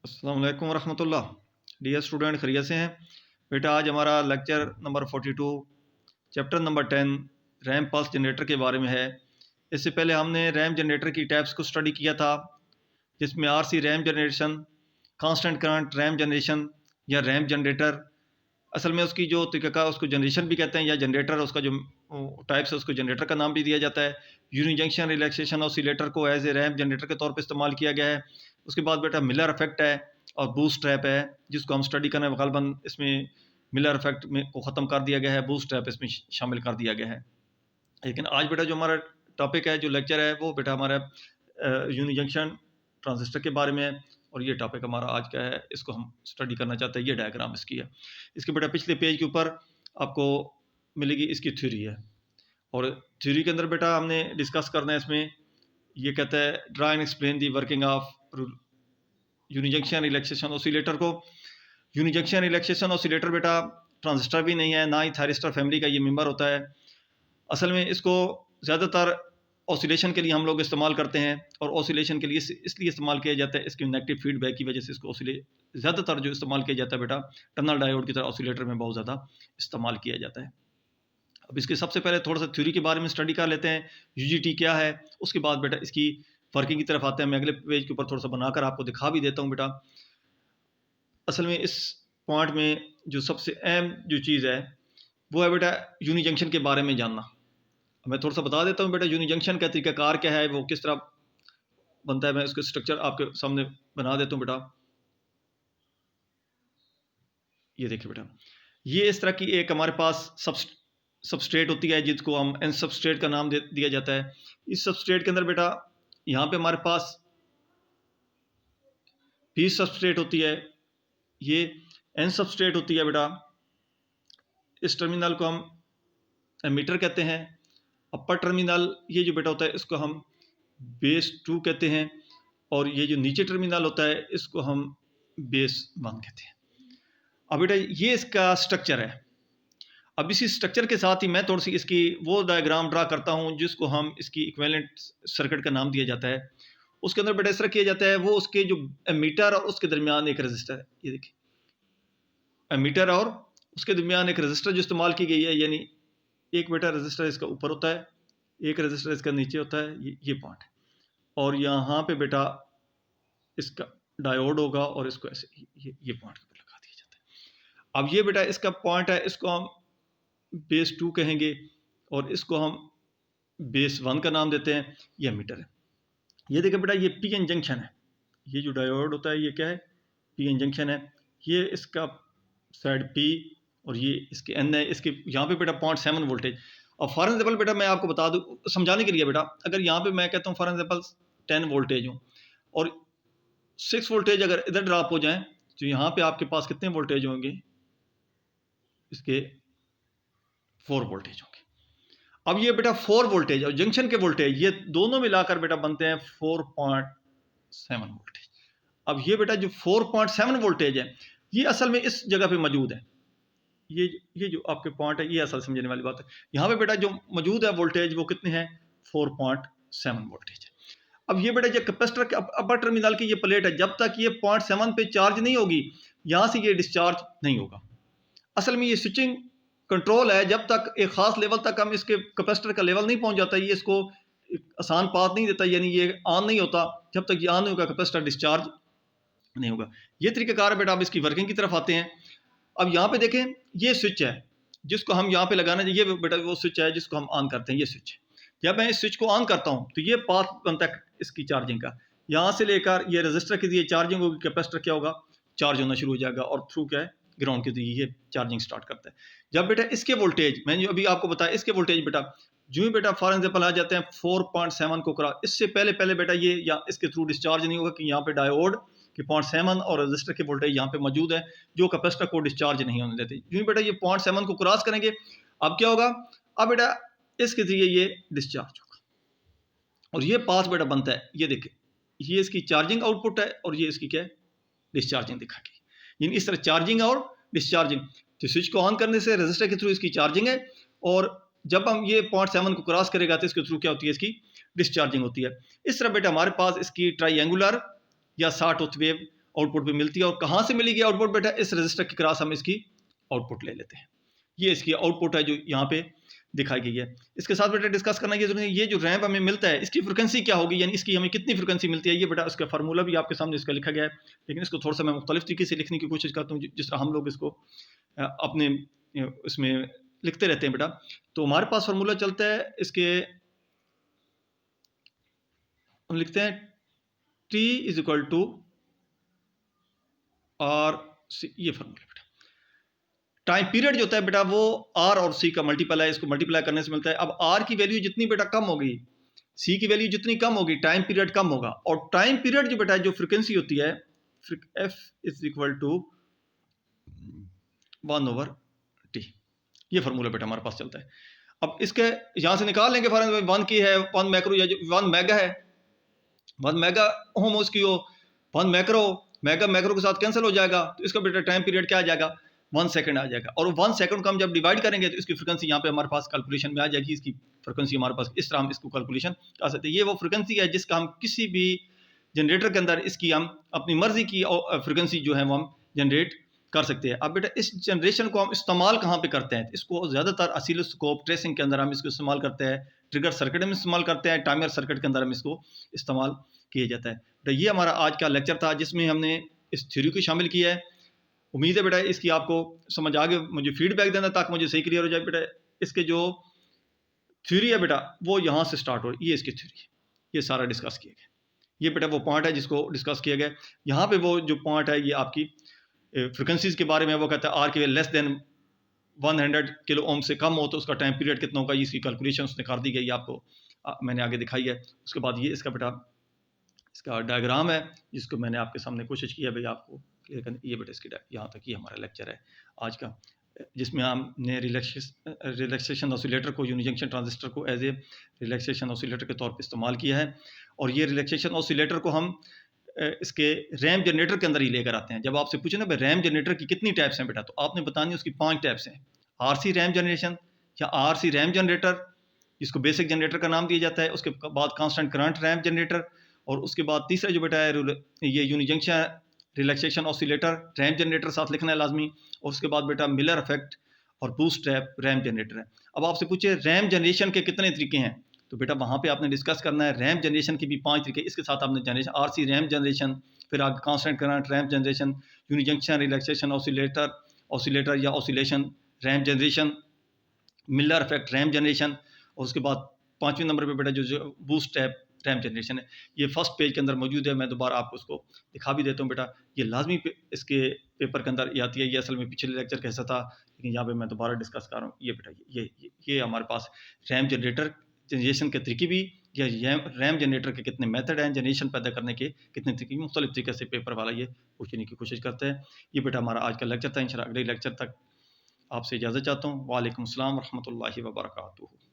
अस्सलाम वालेकुम रहमतुल्लाह। डियर स्टूडेंट, खैरियत से हैं? बेटा आज हमारा lecture number 42 chapter number 10 RAM pulse generator के बारे में है। इससे पहले हमने रैम जनरेटर की टाइप्स को स्टडी किया था, जिसमें RC RAM generation, constant current ramp generation या रैम जनरेटर। असल में उसकी जो तरीका उसको जनरेशन भी कहते हैं या जनरेटर, उसका जो टाइप्स है उसको जनरेटर का नाम भी दिया जाता है। यूनि जंक्शन रिलैक्सेशन ऑसिलेटर को एज ए रैम जनरेटर के तौर पे इस्तेमाल किया गया है। उसके बाद बेटा मिलर इफेक्ट है और बूस्ट ट्रैप है, जिसको हम स्टडी करना है। गलबन इसमें मिलर इफेक्ट में को ख़त्म कर दिया गया है, बूस्ट ट्रैप इसमें शामिल कर दिया गया है। लेकिन आज बेटा जो हमारा टॉपिक है, जो लेक्चर है, वो बेटा हमारा यूनि जंक्शन ट्रांजिस्टर के बारे में है। और ये टॉपिक हमारा आज का है, इसको हम स्टडी करना चाहते हैं। ये डायग्राम इसकी है। इसके बेटा पिछले पेज के ऊपर आपको मिलेगी इसकी थ्योरी है, और थ्योरी के अंदर बेटा हमने डिस्कस करना है। इसमें ये कहता है draw and explain the working of unijunction relaxation oscillator को। यूनिजंक्शन रिलैक्सेशन ऑसिलेटर बेटा ट्रांजिस्टर भी नहीं है, ना ही थायरिस्टर फैमिली का ये मेंबर होता है। असल में इसको ज़्यादातर ऑसिलेशन के लिए हम लोग इस्तेमाल करते हैं, और ऑसिलेशन के लिए इसलिए इस्तेमाल किया जाता है, इसके नेगेटिव फीडबैक की वजह से इसको ज़्यादातर जो इस्तेमाल किया जाता है बेटा टनल डायोड की तरह ऑसिलेटर में बहुत ज़्यादा इस्तेमाल किया जाता है। अब इसके सबसे पहले थोड़ा सा थ्योरी के बारे में स्टडी कर लेते हैं, यूजीटी क्या है। उसके बाद बेटा इसकी वर्किंग की तरफ आते हैं। मैं अगले पेज के ऊपर थोड़ा सा बनाकर आपको दिखा भी देता हूँ बेटा। असल में इस पॉइंट में जो सबसे अहम जो चीज़ है वो है बेटा यूनि जंक्शन के बारे में जानना। मैं थोड़ा सा बता देता हूँ बेटा यूनि जंक्शन का तरीकाकार क्या है, वो किस तरह बनता है। मैं उसका स्ट्रक्चर आपके सामने बना देता हूँ बेटा। ये देखिए बेटा, ये इस तरह की एक हमारे पास सबस्ट्रेट होती है, जिसको हम एन सबस्ट्रेट का नाम दिया जाता है। इस सबस्ट्रेट के अंदर बेटा यहाँ पे हमारे पास पी सबस्ट्रेट होती है, ये एन सबस्ट्रेट होती है बेटा। इस टर्मिनल को हम एमीटर कहते हैं। अपर टर्मिनल ये जो बेटा होता है इसको हम बेस 2 कहते हैं, और ये जो नीचे टर्मिनल होता है इसको हम बेस 1 कहते हैं। अब बेटा ये इसका स्ट्रक्चर है। अब इसी स्ट्रक्चर के साथ ही मैं थोड़ी सी इसकी वो डायग्राम ड्रा करता हूँ, जिसको हम इसकी इक्विवेलेंट सर्किट का नाम दिया जाता है। उसके अंदर बेटा इस तरह किया जाता है, वो उसके जो एमीटर और उसके दरमियान एक रजिस्टर है। ये देखिए, एमीटर और उसके दरमियान एक रजिस्टर जो इस्तेमाल की गई है, यानी एक बेटा रजिस्टर इसका ऊपर होता है, एक रजिस्टर इसका नीचे होता है। ये पॉइंट है, और यहाँ पे बेटा इसका डायोड होगा, और इसको ऐसे ये पॉइंट पर लगा दिया जाता है। अब ये बेटा इसका पॉइंट है, इसको हम बेस 2 कहेंगे, और इसको हम बेस 1 का नाम देते हैं। ये एमीटर है। ये देखिए बेटा, ये पी एन जंक्शन है। ये जो डायोड होता है ये क्या है, पी एन जंक्शन है। ये इसका साइड पी और ये इसके एन है। इसके यहाँ पे बेटा 0.7 वोल्टेज। और फॉर एग्जाम्पल बेटा मैं आपको बता दूं समझाने के लिए बेटा, अगर यहाँ पे मैं कहता हूँ फॉर एग्जाम्पल 10 वोल्टेज हूँ और 6 वोल्टेज अगर इधर ड्रॉप हो जाए, तो यहाँ पे आपके पास कितने वोल्टेज होंगे, इसके 4 वोल्टेज होंगे। अब ये बेटा 4 वोल्टेज और जंक्शन के वोल्टेज ये दोनों मिलाकर बेटा बनते हैं 4.7 वोल्टेज। अब ये बेटा जो 4.7 वोल्टेज है, ये असल में इस जगह पे मौजूद है। ये जो आपके पॉइंट है, ये असल समझने वाली बात है। यहाँ पे बेटा जो मौजूद है वोल्टेज वो कितने हैं, 4.7 वोल्टेज है। अब ये बेटा जो कैपेसिटर के अपर टर्मिनल की ये प्लेट है, जब तक ये 0.7 पे चार्ज नहीं होगी, यहाँ से ये डिस्चार्ज नहीं होगा। असल में ये स्विचिंग कंट्रोल है, जब तक एक खास लेवल तक हम इसके कैपेसिटर का लेवल नहीं पहुंच जाता, ये इसको आसान पाथ नहीं देता, यानी ये ऑन नहीं होता। जब तक ये ऑन नहीं होगा कैपेसिटर डिस्चार्ज नहीं होगा। ये तरीकाकार है बेटा। अब इसकी वर्किंग की तरफ आते हैं। अब यहाँ पे देखें, ये स्विच है जिसको हम यहाँ पे लगाना चाहिए। ये बेटा वो स्विच है जिसको हम ऑन करते हैं, ये स्विच है। जब मैं इस स्विच को ऑन करता हूँ तो ये पाथ बनता है इसकी चार्जिंग का। यहाँ से लेकर ये रजिस्टर के लिए चार्जिंग होगी, कैपेसिटर क्या होगा, चार्ज होना शुरू हो जाएगा, और थ्रू क्या है, ग्राउंड के लिए ये चार्जिंग स्टार्ट करता है। जब बेटा इसके वोल्टेज, मैंने जो अभी आपको बताया, इसके वोल्टेज बेटा जो ही बेटा फॉर एग्जाम्पल आ जाते हैं 4.7 को करा, इससे पहले बेटा ये या इसके थ्रू डिस्चार्ज नहीं होगा, कि यहाँ पे डायोड कि 0.7 और रजिस्टर के वोल्टेज यहाँ पे मौजूद है जो कैपेसिटर को डिस्चार्ज नहीं होने देते। यूँ बेटा ये 0.7 को क्रॉस करेंगे, अब क्या होगा, अब बेटा इसके जरिए ये डिस्चार्ज होगा, और ये पाथ बेटा बनता है। ये देखिए, ये इसकी चार्जिंग आउटपुट है, और ये इसकी क्या है, डिस्चार्जिंग दिखा के, यानी इस तरह चार्जिंग और डिस्चार्जिंग। तो स्विच को ऑन करने से रजिस्टर के थ्रू इसकी चार्जिंग है, और जब हम ये 0.7 को क्रॉस करेगा तो इसके थ्रू क्या होती है, इसकी डिस्चार्जिंग होती है। इस तरह बेटा हमारे पास इसकी ट्राइंगुलर या शॉर्ट टूथ वेव आउटपुट भी मिलती है। और कहाँ से मिलेगी आउटपुट बेटा, इस रजिस्टर के क्रॉस हम इसकी आउटपुट ले लेते हैं। ये इसकी आउटपुट है जो यहाँ पे दिखाई गई है। इसके साथ बेटा डिस्कस करना ये जरूरी है, ये जो रैंप हमें मिलता है इसकी फ्रिक्वेंसी क्या होगी, यानी इसकी हमें कितनी फ्रिक्वेंसी मिलती है। ये बेटा उसका फार्मूला भी आपके सामने इसका लिखा गया है, लेकिन इसको थोड़ा सा मैं मुख्तलिफ तरीके से लिखने की कोशिश करता हूँ, जिस तरह हम लोग इसको अपने उसमें लिखते रहते हैं बेटा। तो हमारे पास फार्मूला चलता है इसके, हम लिखते हैं T is equal to R C. ये फार्मूला बेटा, टाइम पीरियड जो होता है बेटा वो आर और सी का मल्टीपल है, इसको मल्टीप्लाई करने से मिलता है। अब आर की वैल्यू जितनी बेटा कम होगी, सी की वैल्यू जितनी कम होगी, टाइम पीरियड कम होगा। और टाइम पीरियड जो बेटा जो फ्रीक्वेंसी होती है F is equal to 1/T। ये फार्मूला बेटा हमारे पास चलता है। अब इसके यहां से निकाल लेंगे फॉर 1 की है 1 मैक्रो या 1 मेगा है, 1 मेगा ओम उसकी हो, 1 मैक्रो, मेगा मैक्रो के साथ कैंसिल हो जाएगा, तो इसका बेटा टाइम पीरियड क्या आ जाएगा, 1 सेकंड आ जाएगा। और 1 सेकंड को हम जब डिवाइड करेंगे तो इसकी फ्रिक्वेंसी यहाँ पे हमारे पास कैलकुलेशन में आ जाएगी। इसकी फ्रिक्वेंसी हमारे पास इस तरह हम इसको कैलकुलेशन कर सकते हैं। ये वो फ्रिक्वेंसी है जिसका हम किसी भी जनरेटर के अंदर इसकी हम अपनी मर्जी की फ्रिक्वेंसी जो है वो हम जनरेट कर सकते हैं। अब बेटा इस जनरेशन को हम इस्तेमाल कहाँ पे करते हैं, इसको ज़्यादातर ऑसिलोस्कोप ट्रेसिंग के अंदर हम इसको इस्तेमाल करते हैं, ट्रिगर सर्किट में इस्तेमाल करते हैं, टाइमर सर्किट के अंदर हम इसको इस्तेमाल किया जाता है। तो ये हमारा आज का लेक्चर था जिसमें हमने इस थ्योरी को शामिल किया है। उम्मीद है बेटा इसकी आपको समझ आ गई। मुझे फीडबैक देना ताकि मुझे सही क्लियर हो जाए। बेटा इसके जो थ्योरी है बेटा वो यहाँ से स्टार्ट हो रही है, ये इसकी थ्योरी है, ये सारा डिस्कस किया गया। ये बेटा वो पॉइंट है जिसको डिस्कस किया गया। यहाँ पे वो जो पॉइंट है ये आपकी फ्रिक्वेंसीज के बारे में, वो कहता है आर के लेस देन 100 किलो ओम से कम हो तो उसका टाइम पीरियड कितना होगा, इसकी कैलकुलेशन उसने कर दी गई, आपको मैंने आगे दिखाई है। उसके बाद ये इसका बेटा इसका डायग्राम है जिसको मैंने आपके सामने कोशिश की है भाई आपको क्लियर करने। ये बेटा इसकी यहाँ तक ये हमारा लेक्चर है आज का, जिसमें हमने रिलैक्सेशन ऑसिलेटर को, यूनिजंक्शन ट्रांजिस्टर को एज ए रिलैक्सेशन ऑसिलेटर के तौर पे इस्तेमाल किया है। और ये रिलैक्सेशन ऑसिलेटर को हम इसके रैम जनरेटर के अंदर ही लेकर आते हैं। जब आपसे पूछे ना भाई रैम जनरेटर की कितनी टाइप्स हैं बेटा, तो आपने बतानी उसकी 5 टाइप्स हैं। आरसी रैम जनरेशन या आरसी रैम जनरेटर, जिसको बेसिक जनरेटर का नाम दिया जाता है। उसके बाद कांस्टेंट करंट रैम जनरेटर, और उसके बाद तीसरा जो बेटा है ये यूनिजंक्शन रिलैक्सेशन ऑसिलेटर रैम जनरेटर साथ लिखना है लाजमी। और उसके बाद बेटा मिलर इफेक्ट और बूस्ट ट्रैप रैम जनरेटर है। अब आपसे पूछे रैम जनरेशन के कितने तरीके हैं, तो बेटा वहाँ पे आपने डिस्कस करना है रैम जनरेशन की भी 5 तरीके। इसके साथ आपने जनरेशन आरसी रैम जनरेशन, फिर आगे constant current ramp generation, unijunction relaxation oscillator या oscillation ramp generation, Miller effect ramp generation, और उसके बाद 5वें नंबर पे बेटा जो बूस्ट ट्रैप रैम जनरेशन है। ये फर्स्ट पेज के अंदर मौजूद है, मैं दोबारा आपको उसको दिखा भी देता हूँ बेटा। ये लाजमी इसके पेपर के अंदर ये आती है। ये असल में पिछले लेक्चर का हिस्सा था, लेकिन यहाँ पे मैं दोबारा डिस्कस कर रहा हूँ। ये बेटा ये हमारे पास रैम जनरेटर जनरेशन के तरीके भी, या रैम जनरेटर के कितने मेथड हैं, जनरेशन पैदा करने के कितने तरीके, मुख्तलिफ तरीके से पेपर वाला ये पूछने की कोशिश करता है। ये बेटा हमारा आज का लेक्चर था। इंशाल्लाह अगले लेक्चर तक आपसे इजाज़त चाहता हूँ। वालेकुम अस्सलाम रहमतुल्लाहि व बरकातुहू।